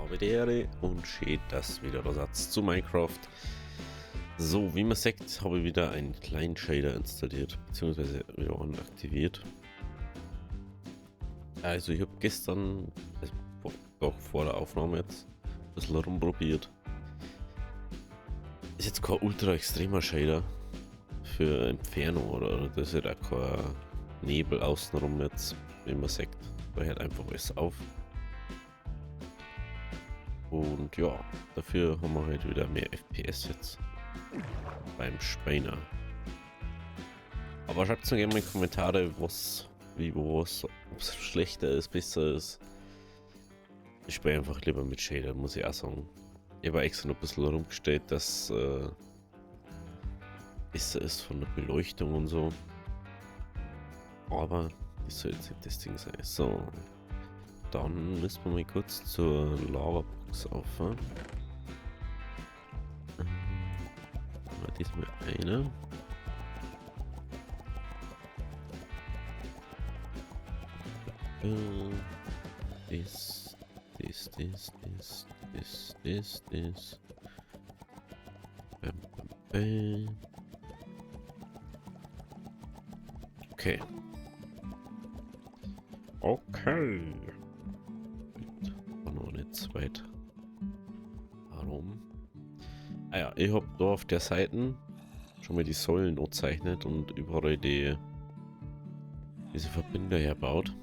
Habedere und schön, dass wieder der Satz zu Minecraft. So, wie man sieht, habe ich wieder einen kleinen Shader installiert, beziehungsweise wieder aktiviert. Also ich habe gestern, auch vor der Aufnahme jetzt, ein bisschen rumprobiert. Ist jetzt kein ultra extremer Shader für Entfernung oder das ist ja auch kein Nebel außenrum jetzt, wie man sieht. Da hört einfach alles auf. Und ja, dafür haben wir halt wieder mehr FPS jetzt beim Speiner. Aber schreibt mir gerne mal in die Kommentare, was, wie, was, ob es schlechter ist, besser ist. Ich spiele einfach lieber mit Shader, muss ich auch sagen. Ich habe extra noch ein bisschen rumgestellt, dass besser ist von der Beleuchtung und so. Aber das soll jetzt nicht das Ding sein. So, dann müssen wir mal kurz zur Lavabox auffahren. Diesmal eine. Das. Bam, bam, bam. Okay. Okay. War noch nicht so weit. Warum? Ah ja, ich habe da auf der Seite schon mal die Säulen gezeichnet und überall diese Verbinder herbaut.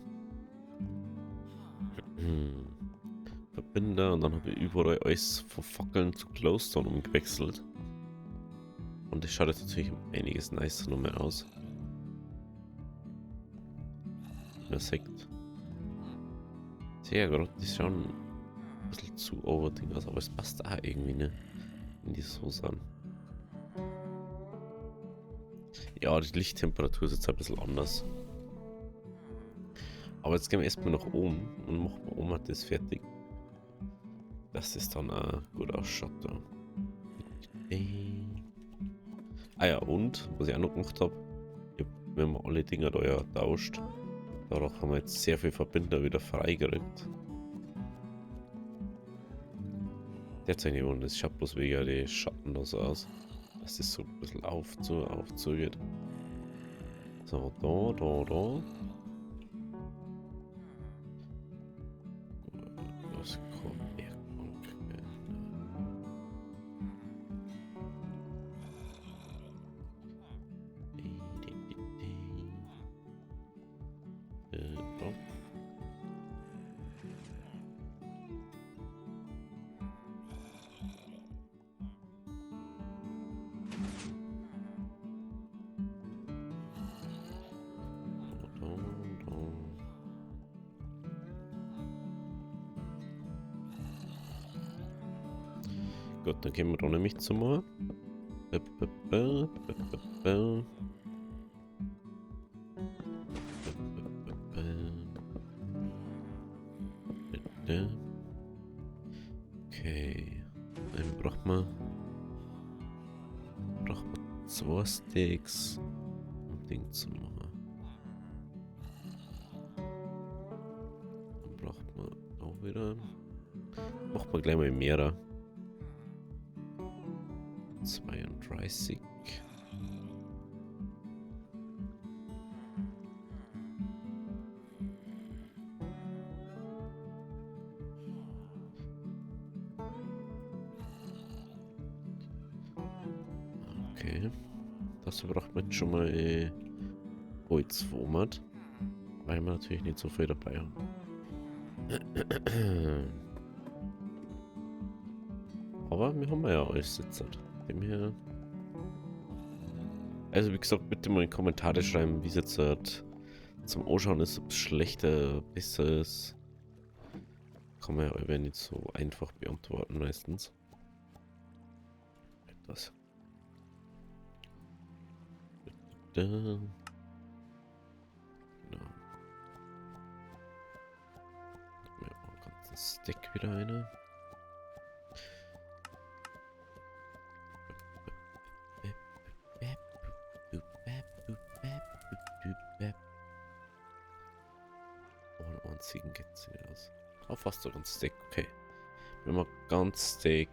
Verbinder und dann habe ich überall alles von Fackeln zu Glowstone umgewechselt. Und das schaut jetzt natürlich um einiges nicer noch mehr aus. Perfekt. Sehr gut, die schauen ein bisschen zu overding aus, aber es passt auch irgendwie ne, in die Soße an. Ja, die Lichttemperatur ist jetzt ein bisschen anders. Aber jetzt gehen wir erstmal nach oben und machen wir oben das fertig. Dass es dann auch gut ausschaut da. Ah ja, und was ich auch noch gemacht habe, wenn wir alle Dinger da ja tauscht, dadurch haben wir jetzt sehr viel Verbinder wieder freigerückt. Derzeit nicht und es schaut bloß wegen die Schatten da so aus, dass das so ein bisschen aufzugeht. So, da. Das kommt Werkbank. Da. Gut, dann gehen wir da nämlich zu mal. Okay, dann braucht man 2 Steaks, um Ding zu machen. Dann braucht man auch wieder. Macht man gleich mal mehr. 32. Okay. Das braucht man jetzt schon mal Holzformat, weil wir natürlich nicht so viel dabei haben. Aber wir haben ja alles jetzt. Dem her. Also wie gesagt, bitte mal in die Kommentare schreiben, wie es jetzt zum Anschauen ist, ob es schlechter, besser ist. Kann man ja aber nicht so einfach beantworten meistens. Das. Da. Genau. Ja, einen ganzen Stack wieder eine. Ohne einzigen geht's nicht aus. Auf fast so ein Stack, okay. wenn man ganz Steak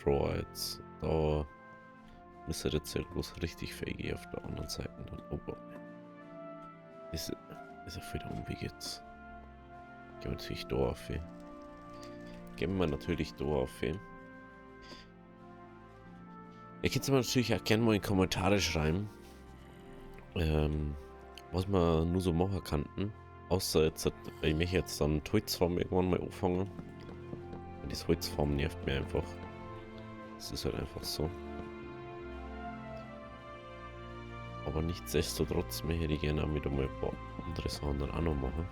Draw jetzt, da müsste jetzt irgendwas richtig fähig auf der anderen Seite dann oben. Ist ja voll der Umweg jetzt. Gehen wir natürlich da auf. Gehen wir natürlich da auf. Ihr könnt mir natürlich auch gerne mal in Kommentare schreiben, was man nur so machen könnten. Außer jetzt, ich möchte jetzt dann die Holzfarm irgendwann mal anfangen. Und das Holzfarm nervt mir einfach. Das ist halt einfach so. Aber nichtsdestotrotz möchte ich gerne auch wieder mal ein paar andere Sachen dann auch noch machen.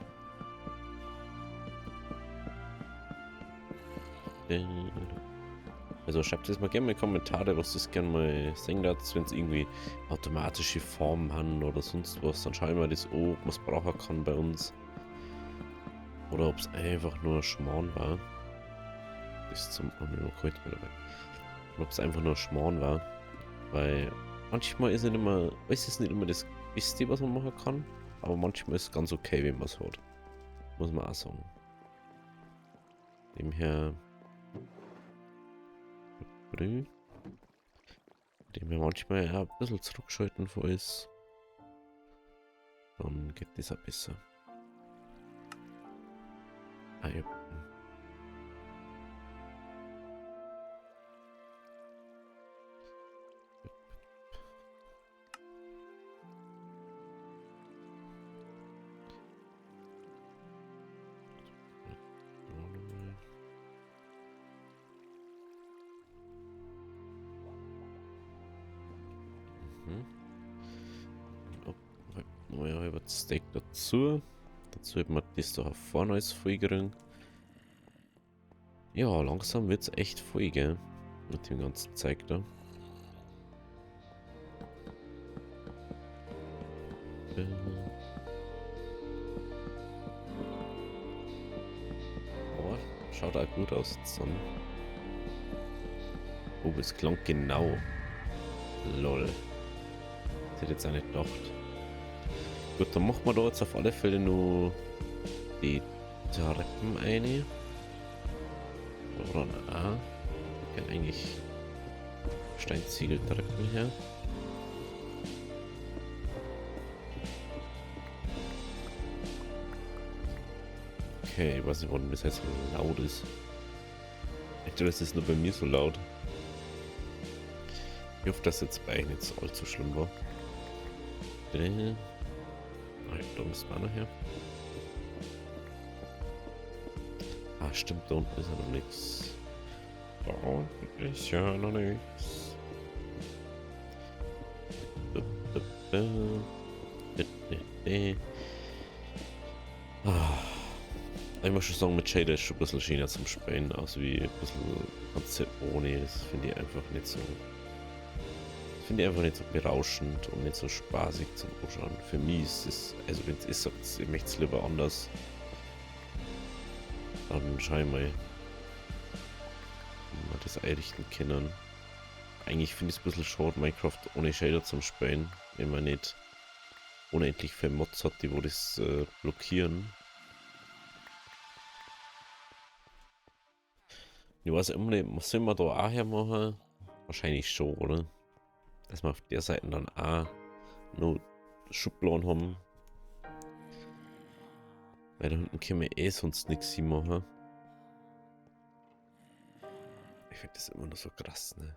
Also schreibt es mal gerne mal in die Kommentare, was das gerne mal sehen dazu, wenn es irgendwie automatische Formen haben oder sonst was, dann schauen wir das an, ob man es brauchen kann bei uns. Oder ob es einfach nur Schmarrn war. Das zum ob es einfach nur Schmarrn war. Weil manchmal ist es nicht immer das Beste, was man machen kann, aber manchmal ist es ganz okay, wenn man es hat. Muss man auch sagen. Demher manchmal auch ein bisschen zurückschalten vor ist, dann geht das auch besser. Ah ja. Neuer halber Steak dazu. Dazu hätten wir das da vorne als voll kriegen. Ja, langsam wird es echt voll, gell? Mit dem ganzen Zeug da. Oh, schaut auch gut aus zusammen. Oh, es klang genau. Lol. Das hätte ich jetzt auch nicht gedacht. Gut, dann machen wir da jetzt auf alle Fälle nur die Treppen eine. Oder na, wir können eigentlich Steinziegeltreppen her. Okay, ich weiß nicht, warum das jetzt so laut ist. Ich glaube, das ist nur bei mir so laut. Ich hoffe, dass jetzt bei euch nicht so allzu schlimm war. Da müssen wir noch her. Ah, stimmt, da unten ist ja noch nichts. Da unten ist ja noch nichts. Ich muss schon sagen, mit Shader ist schon ein bisschen schöner zum Spielen, also wie ein bisschen Konzept ohne. Das finde ich einfach nicht so. Finde ich einfach nicht so berauschend und nicht so spaßig zum Anschauen. Für mich ist es, also wenn es ist, ich möchte es lieber anders. Dann schau ich mal, wie wir das einrichten können. Eigentlich finde ich es ein bisschen schade, Minecraft ohne Shader zum Spielen, wenn man nicht unendlich viele Mods hat, die wo das blockieren. Ich weiß immer nicht, was soll man da auch hermachen? Wahrscheinlich schon, oder? Dass wir auf der Seite dann auch noch Schubladen haben. Weil da unten können wir eh sonst nichts machen. Ich finde das immer noch so krass, ne?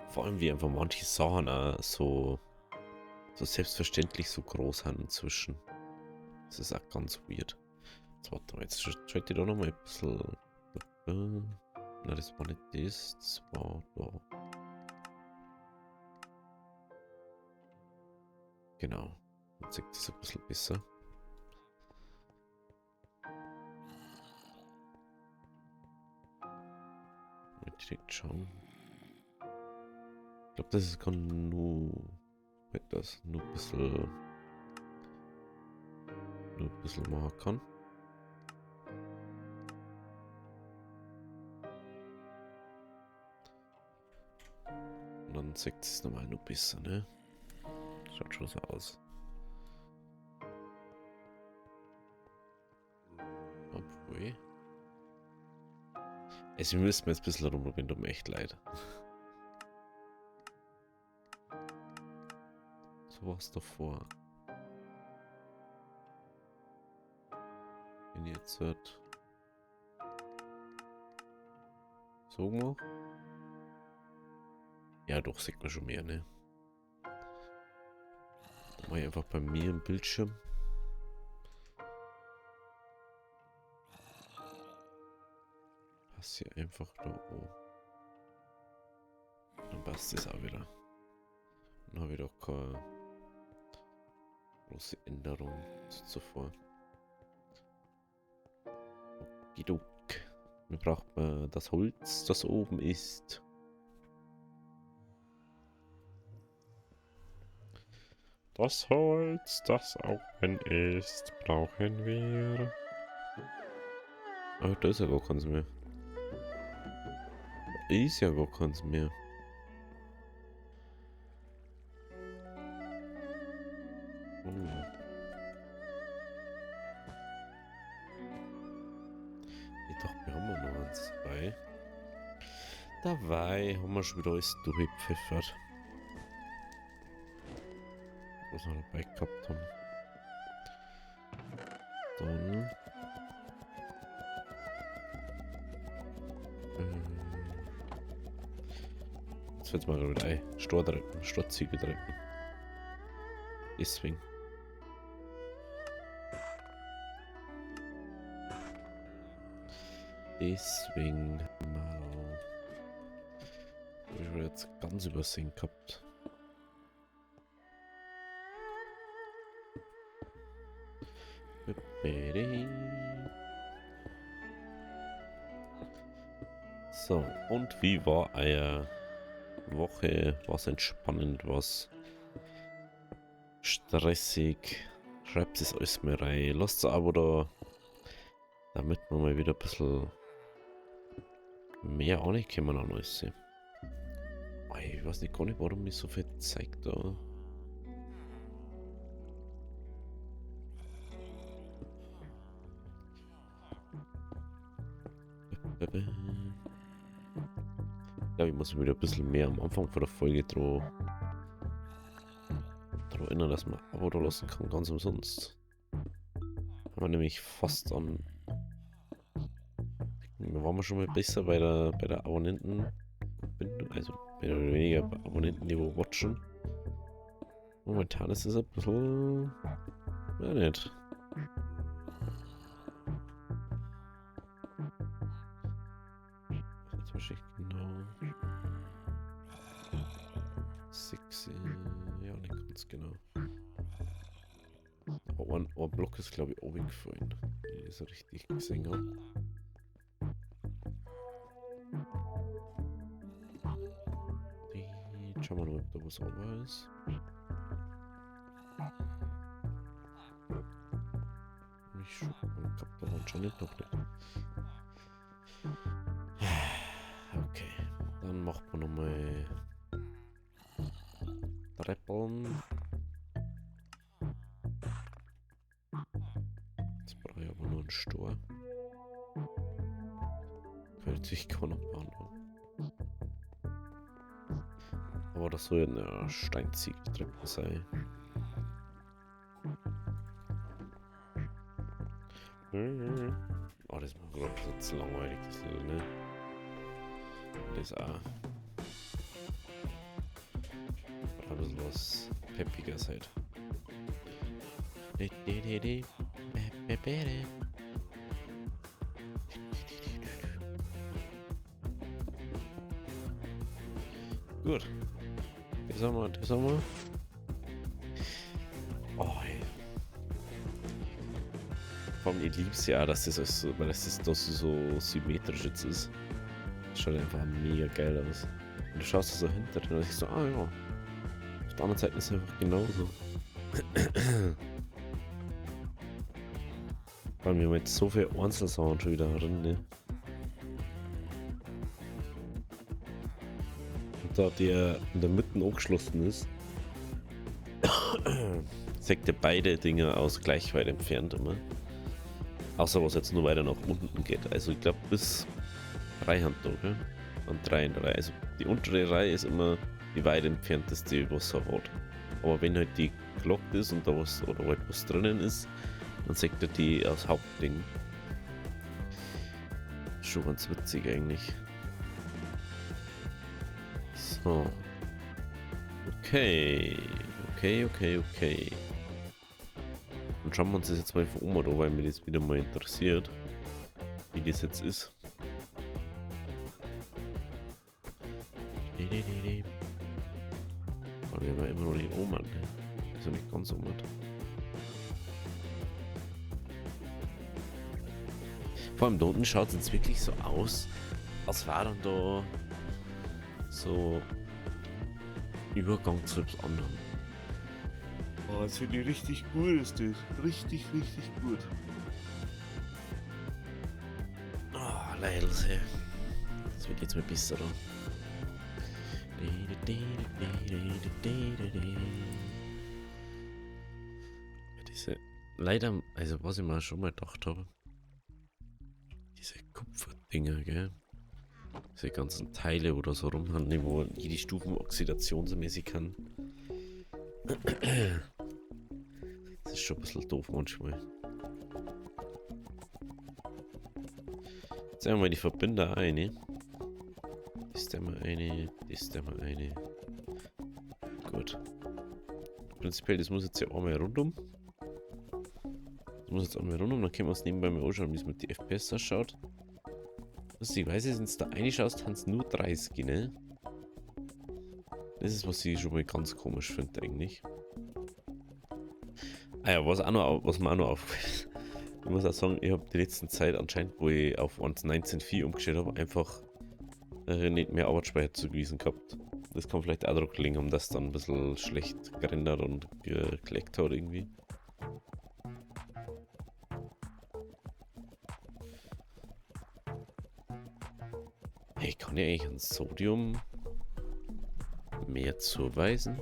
Vor allem wie einfach manche Sachen auch so selbstverständlich so groß haben inzwischen. Das ist auch ganz weird. Jetzt warte mal, jetzt schaut ihr da nochmal ein bisschen. Na, das war nicht das war da. Genau. Jetzt sieht das ein bisschen besser. Direkt schauen. Ich glaube, das ist nur etwas, nur ein bisschen machen kann. Und dann sieht es normal noch besser, ne? Schaut schon so aus. Obwohl. Also wir müssen jetzt ein bisschen rumprobieren, tut mir echt leid. So was davor. Wenn ich jetzt halt so gemacht. Ja, doch, sieht man schon mehr, ne? Dann mache ich einfach bei mir im Bildschirm. Passt hier einfach da oben. Dann passt das auch wieder. Dann habe ich doch keine große Änderung zuvor. Okidok. Wir brauchen das Holz, das oben ist. Das Holz, das oben ist, brauchen wir. Ah, da ist ja gar keins mehr. Da ist ja gar keins mehr. Oh. Ich dachte, wir haben noch eins dabei. Dabei haben wir schon wieder alles durchgepfeffert. Was wir dabei gehabt haben. Dann. Jetzt wird es mal wieder ein Stortreppen, Stortziegeltreppen. Deswegen. Deswegen mal. Habe ich jetzt ganz übersehen gehabt. So, und wie war euer Woche? Was entspannend, was stressig? Schreibt es alles mal rein. Lasst ein Abo da, damit wir mal wieder ein bisschen mehr ankommen an alles. Ich weiß nicht gar nicht, warum ich so viel zeigt da. Ja, ich muss mich wieder ein bisschen mehr am Anfang von der Folge daran erinnern, dass man ein Abo da lassen kann, ganz umsonst. Haben wir nämlich fast an. Wir waren schon mal besser bei der Abonnenten. Also mehr oder weniger Abonnenten, die wo watchen. Momentan ist es ein bisschen. Ja, nicht. Jetzt wahrscheinlich genau. 6, ja, nicht ganz genau. Aber ein Block ist, glaube ich, auch weggefallen. Wenn ich das richtig gesehen habe. Schauen wir mal, ob da was oben ist. Ich schon gehabt, aber anscheinend noch nicht. Okay, dann macht man nochmal Treppeln. Jetzt brauche ich aber nur einen Stor. Kann ich natürlich gar noch bauen. Aber das soll ja eine Steinziegeltreppe sein. Oh, das ist mir gerade ein bisschen langweilig, das Lied, ne? Das auch. Ein bisschen was Peppiges halt. Gut. Das haben wir, das haben wir. Oh, ey. Vor allem, ich lieb's ja, dass das alles so, weil das so symmetrisch jetzt ist. Das schaut einfach mega geil aus. Und du schaust da so hinter und denkst so, ah ja. Auf der anderen Seite ist es einfach genauso. Vor allem, wir haben jetzt so viel Einzelsachen schon wieder drin, ne? Und da der in der Mitte angeschlossen ist, sagt er beide Dinge aus gleich weit entfernt immer. Außer was jetzt nur weiter nach unten geht. Also ich glaube bis 3 Hand da, gell? Und 3 in 3. Also die untere Reihe ist immer die weit entfernteste, was er hat. Aber wenn halt die gelockt ist und da was oder halt was drinnen ist, dann sagt er die aus Hauptding. Schon ganz witzig eigentlich. So. Okay. Okay. Und schauen wir uns das jetzt mal von oben an, weil mir das wieder mal interessiert, wie das jetzt ist. Aber wir haben immer noch nicht oben, ne? Also nicht ganz oben. Vor allem da unten schaut es jetzt wirklich so aus, als war dann da so Übergang zu etwas anderem. Oh, das finde ich richtig gut, ist das. Richtig gut. Oh, Leidelse. Das wird jetzt mal besser. Diese, leider, also was ich mir schon mal gedacht habe, diese Kupferdinger, gell? Diese ganzen Teile oder so rumhandeln, wo jede Stufenoxidation so mäßig kann. Das ist schon ein bisschen doof manchmal. Jetzt haben wir mal die Verbinder eine. Ist der mal eine, ist der mal eine. Gut. Prinzipiell, das muss jetzt ja einmal rundum. Das muss jetzt einmal rundum, dann können wir uns nebenbei mal anschauen, wie es mit den FPS ausschaut. Lustigerweise sind es da reinschaust, haben es nur 30, ne? Das ist, was ich schon mal ganz komisch finde, eigentlich. Ah ja, was mir auch noch auffällt. Ich muss auch sagen, ich habe die letzten Zeit anscheinend, wo ich auf 1.19.4 umgestellt habe, einfach nicht mehr Arbeitsspeicher zugewiesen gehabt. Das kann vielleicht auch daran liegen, um das dann ein bisschen schlecht gerendert und gekleckt hat irgendwie. Hey, kann ich eigentlich an Sodium mehr zuweisen?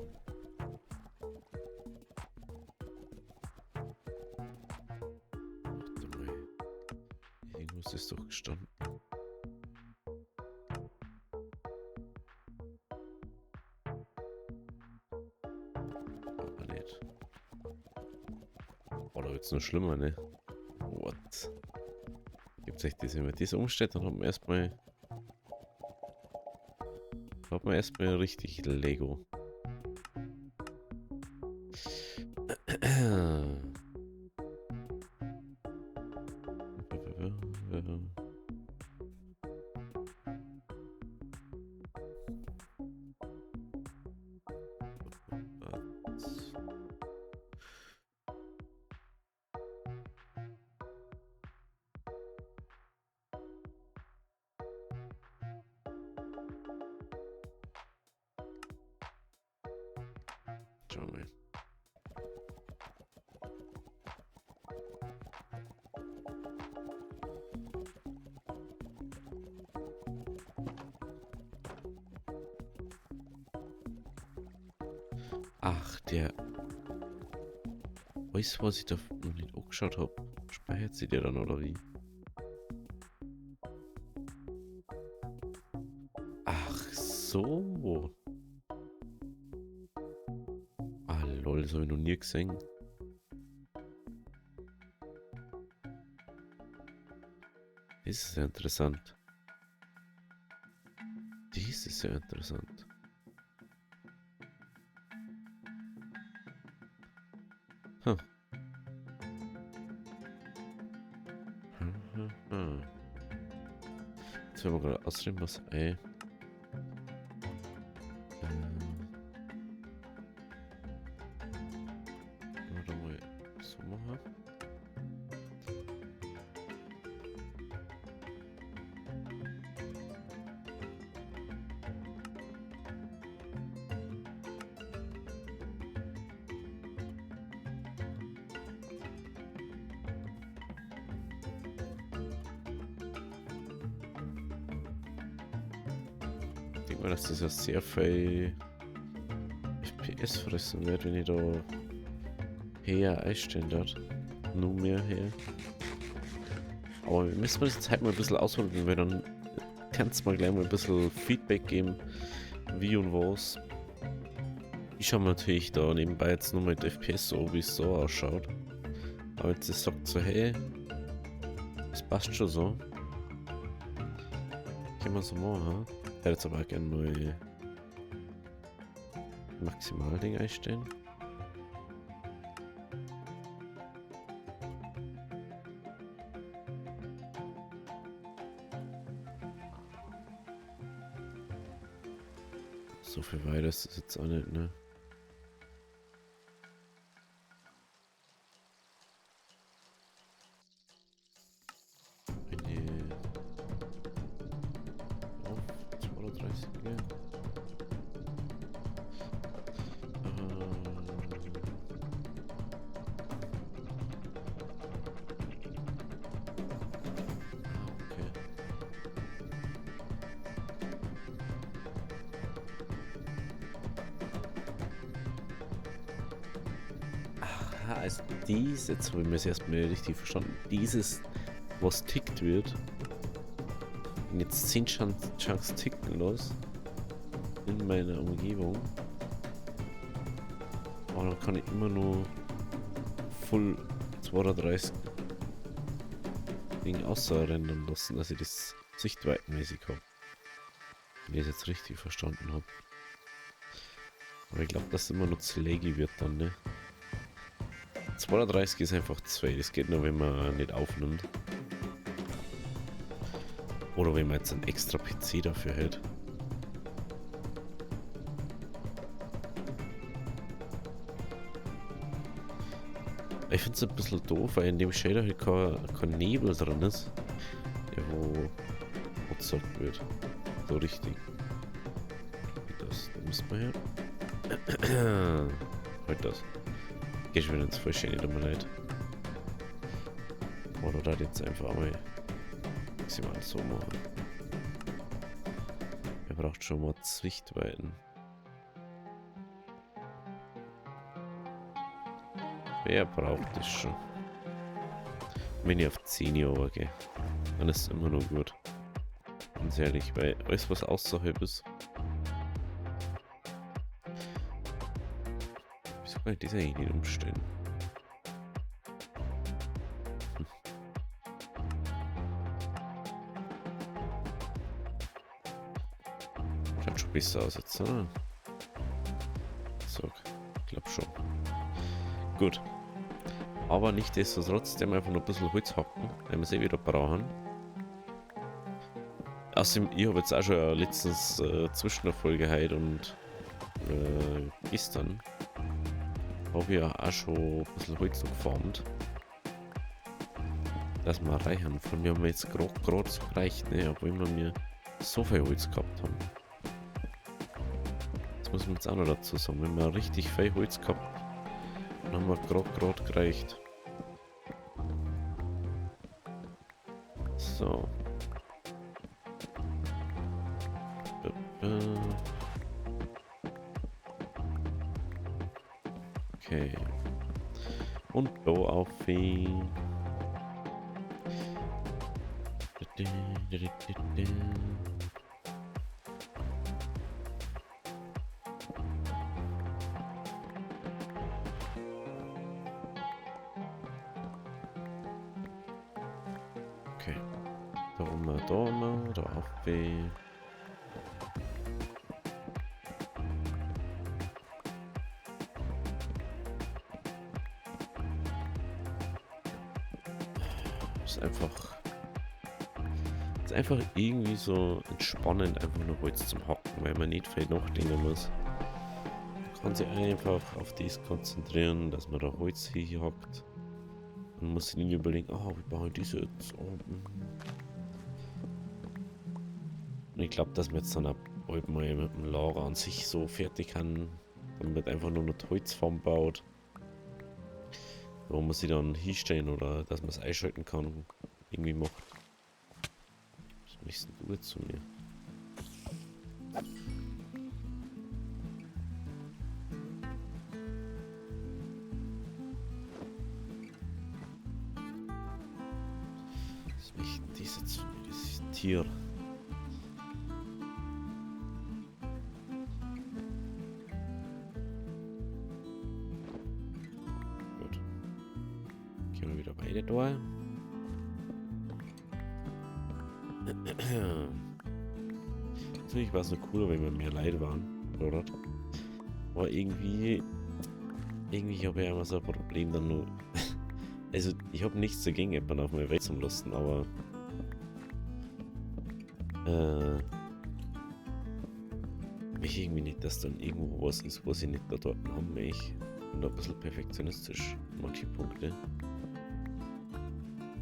Warte mal. Irgendwas ist doch gestanden. Aber nicht. Oh, da wird's noch schlimmer, ne? What? Gibt's echt das, wenn man das umstellt, dann hat man erstmal richtig Lego. Schauen wir. Ach, der. Weißt du, was ich da noch nicht angeschaut habe? Speichert sie dir dann oder wie? Ach so. Ah lol, das habe ich noch nie gesehen. Das ist sehr interessant. Das ist sehr interessant. Huh. Jetzt werden wir gerade ausreden, was oder mal so machen. Ich denke mal, dass das ja sehr viel FPS fressen wird, wenn ich da höher einstellen dort. Nur mehr her. Aber wir müssen das jetzt halt mal ein bisschen ausholen, weil dann kannst du mal gleich mal ein bisschen Feedback geben, wie und was. Ich schaue mir natürlich da nebenbei jetzt nur mit FPS so, wie es so ausschaut. Aber jetzt sagt so, hey, das passt schon so. Können wir so machen. Ich hätte jetzt aber auch gerne neue Maximalding einstellen. So viel weiter ist das jetzt auch nicht, ne? Auf 230 mehr. Okay. Aha, also dies, jetzt habe ich mir das erstmal richtig verstanden. Dieses, was tickt wird. Und jetzt 10 Chunks ticken los. In meiner Umgebung. Aber dann kann ich immer nur Full 230 Ding außerrennen lassen, dass ich das sichtweitenmäßig habe. Wenn ich es jetzt richtig verstanden habe. Aber ich glaube, dass es immer nur zu laggy wird dann, ne? 230 ist einfach 2, das geht nur, wenn man nicht aufnimmt. Oder wenn man jetzt einen extra PC dafür hält. Ich finde es ein bisschen doof, weil in dem Shader halt kein Nebel drin ist, der wo erzeugt wird. So richtig. Das müssen wir her. Halt das. Geh schon wieder ins Falsche, tut mir leid. Oder da jetzt einfach mal maximal so machen. Er braucht schon mal Sichtweiten. Wer braucht das schon? Wenn ich auf 10 Jahre gehe, dann ist es immer noch gut. Ganz ehrlich, weil alles was außerhalb ist. Wieso kann ich das eigentlich nicht umstellen? Schaut schon besser aus jetzt, oder? So, ich glaube schon. Gut. Aber nichtsdestotrotz einfach noch ein bisschen Holz hacken, wenn wir es eh wieder brauchen. Außerdem, ich habe jetzt auch schon letztens zwischen der Folge heute und gestern habe ich ja auch schon ein bisschen Holz noch gefarmt. Dass wir reichen. Von mir haben wir jetzt gerade so gereicht, ne? Obwohl wir so viel Holz gehabt haben. Das muss man jetzt auch noch dazu sagen. Wenn wir richtig viel Holz gehabt dann haben wir gerade gereicht. So. Okay. Und da auf wie. Okay. Da auf wie. Ist einfach irgendwie so entspannend, einfach nur Holz zum Hocken, weil man nicht viel nachdenken muss. Man kann sich einfach auf das konzentrieren, dass man da Holz hier hockt. Man muss sich nicht überlegen, wie baue ich diese jetzt? Und ich glaube, dass man jetzt dann bald mal mit dem Lager an sich so fertig kann, damit einfach nur noch Holzform baut. Wo man sie dann hinstellen oder dass man es einschalten kann, irgendwie macht. Was möchtest du jetzt zu mir? Was ist denn das jetzt für mir, dieses Tier? Gut. Gehen wir wieder weiter da. Natürlich war es noch cooler, wenn wir mehr Leute waren, oder? Aber irgendwie habe ich immer so ein Problem dann nur. Also, ich habe nichts dagegen, jemanden auf meine Welt zu lassen, aber ich irgendwie nicht, dass dann irgendwo was ist, was ich nicht da dort haben. Ich bin da ein bisschen perfektionistisch in manche Punkte.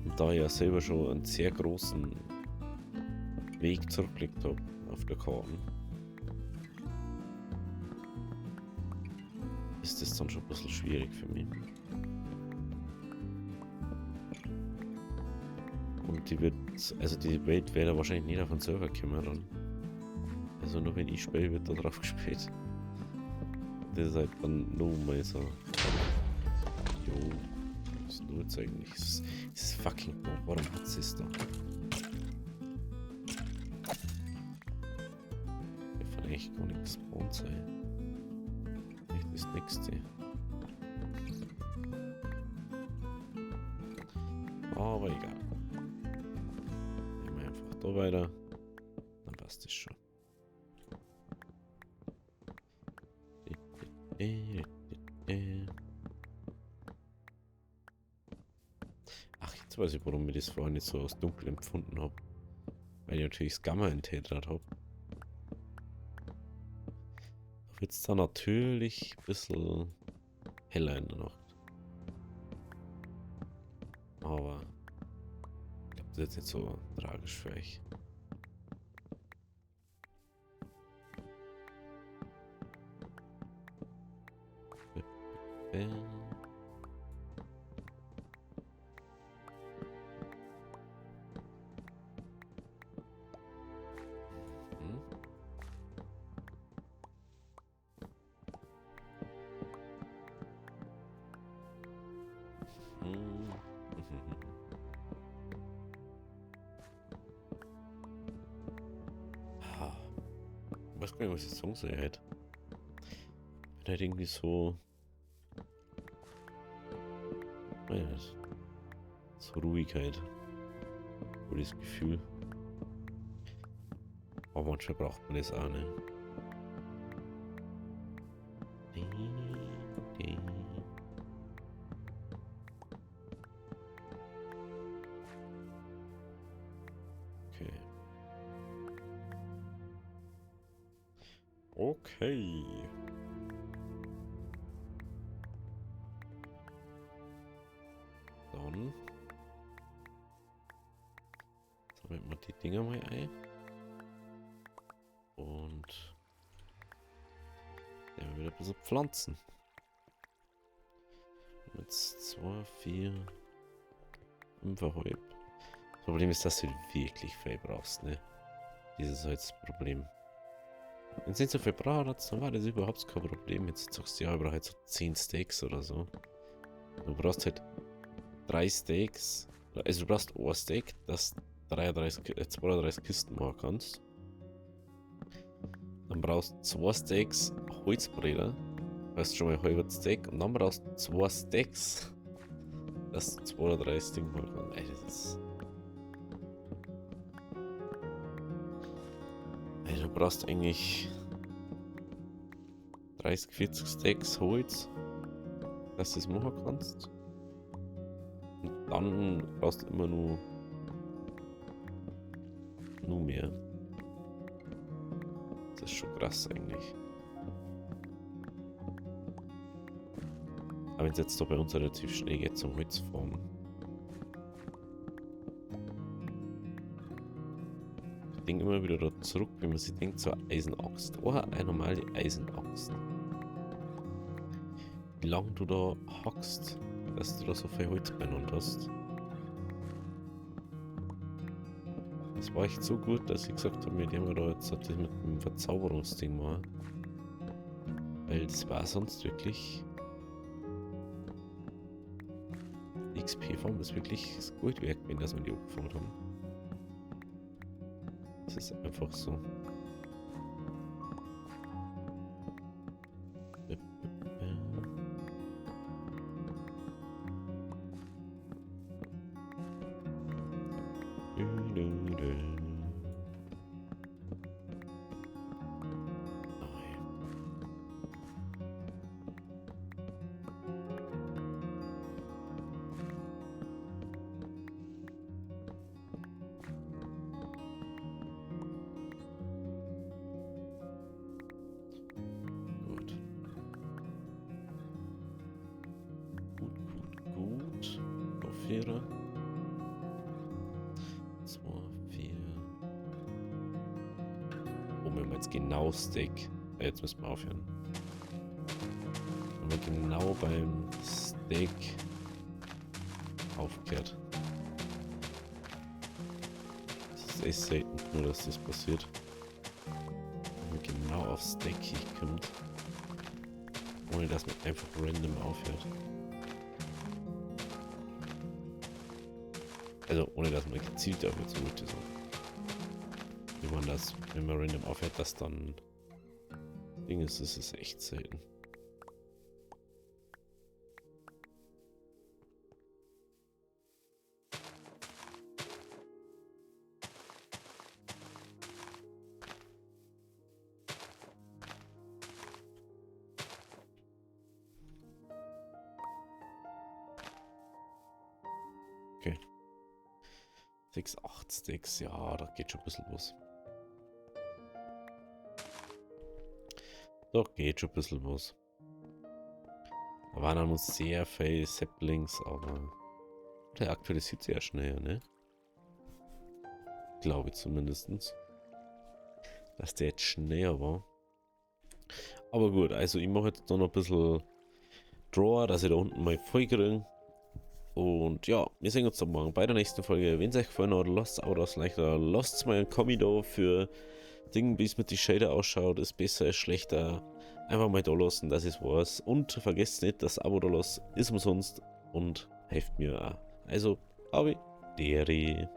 Und da ich ja selber schon einen sehr großen Weg zurückgelegt habe auf der Karte, ist das dann schon ein bisschen schwierig für mich. Und die Welt wäre wahrscheinlich nicht auf den Server kommen dann. Also nur wenn ich spiele, wird da drauf gespielt. Das ist halt dann nur mal so. Jo, was ist nur jetzt eigentlich? Dieses fucking Board, warum hat sie es da? Hier kann eigentlich gar nichts gespawnt sein. Echt das nächste. Aber egal. Gehen wir einfach da weiter. Dann passt das schon. Ach, jetzt weiß ich, warum ich das vorher nicht so aus Dunkel empfunden habe. Weil ich natürlich das Gamma integriert habe. Da wird es dann natürlich ein bisschen heller in der Nacht. Aber ich glaube, das ist jetzt nicht so tragisch für euch. Ich weiß gar nicht, was ich sagen soll halt. Bin halt irgendwie so. Ja, so ruhig halt. Oder das Gefühl. Aber manchmal braucht man das auch nicht. Okay. Okay. Dann sammeln wir die Dinger mal ein. Und ja, wieder ein bisschen pflanzen. Jetzt 2, 4, 5,5. Das Problem ist, dass du wirklich viel brauchst, ne? Dieses ist halt das Problem. Wenn es nicht so viel braucht, dann war das überhaupt kein Problem. Jetzt sagst du ja, ich brauche halt so 10 Steaks oder so. Du brauchst halt 3 Steaks. Also du brauchst ein Steak, das 32 Kisten machen kannst. Dann brauchst du 2 Steaks Holzbretter. Weißt schon mal halber Steak. Und dann brauchst du 2 Steaks, das 32 Ding machen kannst. Ey, das ist... Ey, du brauchst eigentlich 30, 40 Steaks Holz, dass du das machen kannst. Und dann brauchst du immer nur mehr. Das ist schon krass eigentlich. Aber wenn es jetzt doch bei uns relativ schnell geht zum Holzformen. Ich denke immer wieder da zurück, wenn man sich denkt, so eine Eisenaxt. Oh, eine normale Eisenaxt. Wie lange du da hackst, dass du da so viel Holz beieinander hast. Das war echt so gut, dass ich gesagt habe, wir nehmen da jetzt das mit dem Verzauberungsding mal. Weil das war sonst wirklich XP-Farm ist wirklich das Gold wert, wenn das wir die angefangen haben. Das ist einfach so. Gut. Auf 4. 2, 4. Oh, wir haben jetzt genau Steak. Jetzt müssen wir aufhören. Wenn wir genau beim Steak aufgehört. Das ist echt selten, nur dass das passiert. Wenn man genau auf Steak kommt. Ohne dass man einfach random aufhört. Also ohne dass man gezielt aufhört, so möchte ich sagen. Wie man das, wenn man random aufhört, das dann Ding ist, das ist echt selten. Okay. 6, 8 Stacks, ja, da geht schon ein bisschen was. Doch, geht schon ein bisschen was. Da waren dann noch sehr viele Saplings, aber der aktualisiert sich ja schnell, ne? Glaube ich zumindest. Dass der jetzt schneller war. Aber gut, also ich mache jetzt noch ein bisschen Drawer, dass ich da unten mal voll kriege. Und ja, wir sehen uns dann morgen bei der nächsten Folge. Wenn es euch gefallen hat, lasst auch das Like da. Lasst mal ein Kommi da für Dinge, wie es mit den Shader ausschaut. Ist besser, ist schlechter. Einfach mal da lassen, das ist was. Und vergesst nicht, das Abo da lassen ist umsonst und hilft mir auch. Also, Abi, Deri.